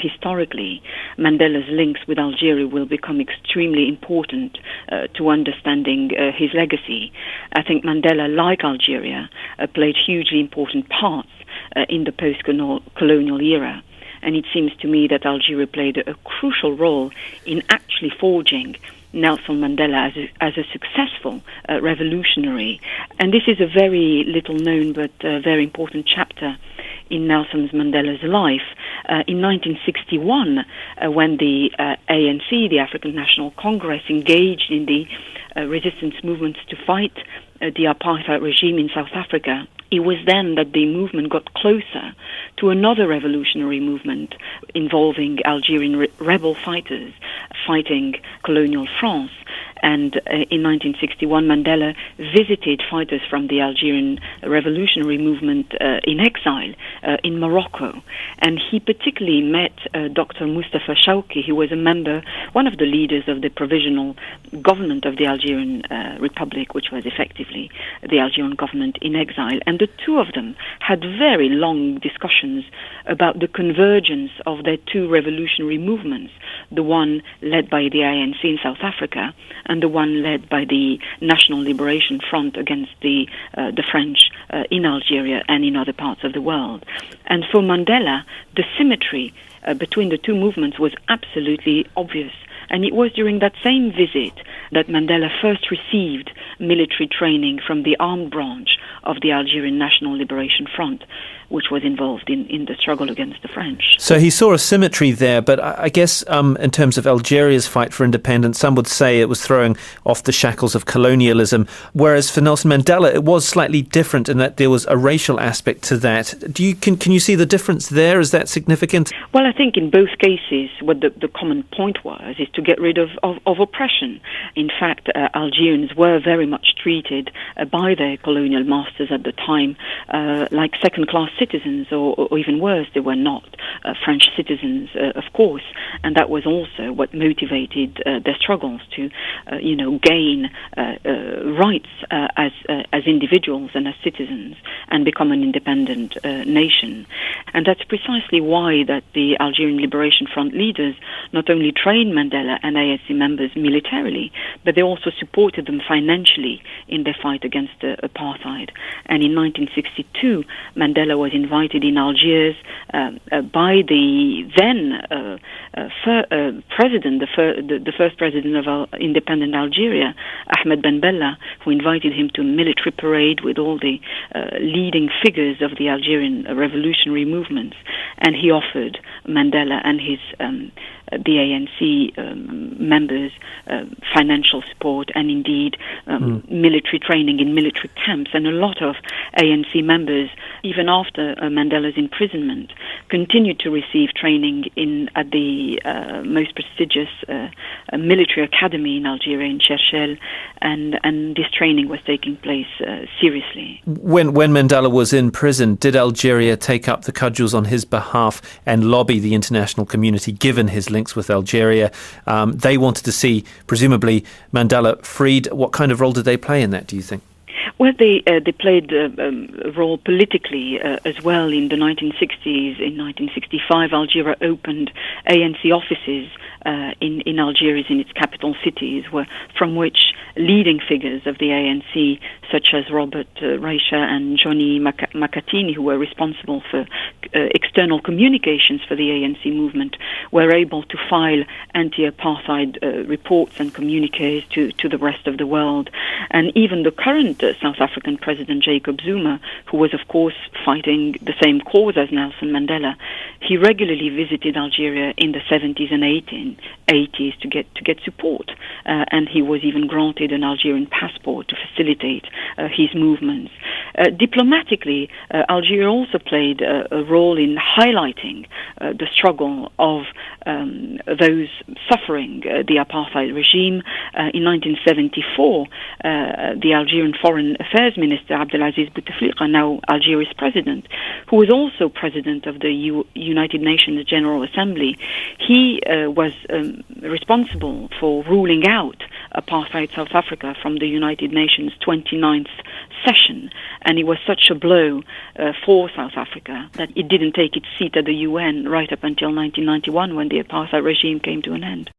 historically, Mandela's links with Algeria will become extremely important to understanding his legacy. I think Mandela, like Algeria, played hugely important parts in the post-colonial era. And it seems to me that Algeria played a crucial role in actually forging Nelson Mandela as a successful revolutionary. And this is a very little known but very important chapter in Nelson Mandela's life. In 1961, when the ANC, the African National Congress, engaged in the resistance movements to fight the apartheid regime in South Africa, it was then that the movement got closer to another revolutionary movement involving Algerian rebel fighters fighting colonial France. And in 1961, Mandela visited fighters from the Algerian revolutionary movement in exile in Morocco. And he particularly met Dr. Mustafa Shawki, who was a member, one of the leaders of the provisional government of the Algerian Republic, which was effectively the Algerian government in exile. And the two of them had very long discussions about the convergence of their two revolutionary movements, the one led by the ANC in South Africa and the one led by the National Liberation Front against the French in Algeria and in other parts of the world. And for Mandela, the symmetry between the two movements was absolutely obvious. And it was during that same visit that Mandela first received military training from the armed branch of the Algerian National Liberation Front, which was involved in the struggle against the French. So he saw a symmetry there, but I guess in terms of Algeria's fight for independence, some would say it was throwing off the shackles of colonialism, whereas for Nelson Mandela it was slightly different in that there was a racial aspect to that. Can you see the difference there? Is that significant? Well, I think in both cases what the common point was is to get rid of oppression. In fact, Algerians were very much treated by their colonial masters at the time like second-class citizens, or even worse, they were not French citizens, of course, and that was also what motivated their struggles to, gain rights as individuals and as citizens and become an independent nation. And that's precisely why that the Algerian Liberation Front leaders not only trained Mandela and ANC members militarily, but they also supported them financially in their fight against apartheid. And in 1962, Mandela was invited in Algiers by the then president, the first president of independent Algeria, Ahmed Ben Bella, who invited him to a military parade with all the leading figures of the Algerian revolutionary movements. And he offered Mandela and the ANC members financial support and indeed military training in military camps. And a lot of ANC members, even after Mandela's imprisonment, continued to receive training at the most prestigious military academy in Algeria, in Cherchell, and this training was taking place seriously. When Mandela was in prison, did Algeria take up the cudgels on his behalf and lobby the international community, given his links with Algeria? They wanted to see, presumably, Mandela freed. What kind of role did they play in that, do you think? Well, they played a role politically as well in the 1960s. In 1965, Algeria opened ANC offices in Algeria, in its capital cities, from which leading figures of the ANC, such as Robert Reisha and Johnny Makatini, who were responsible for external communications for the ANC movement, were able to file anti-apartheid reports and communiques to the rest of the world. And even the current South African President Jacob Zuma, who was of course fighting the same cause as Nelson Mandela, he regularly visited Algeria in the 70s and 80s to get support, and he was even granted an Algerian passport to facilitate his movements. Diplomatically, Algeria also played a role in highlighting the struggle of those suffering the apartheid regime. In 1974, the Algerian Foreign Affairs Minister Abdelaziz Bouteflika, now Algeria's president, who was also president of the United Nations General Assembly, he was responsible for ruling out apartheid South Africa from the United Nations 29th session. And it was such a blow for South Africa that it didn't take its seat at the UN right up until 1991 when the apartheid regime came to an end.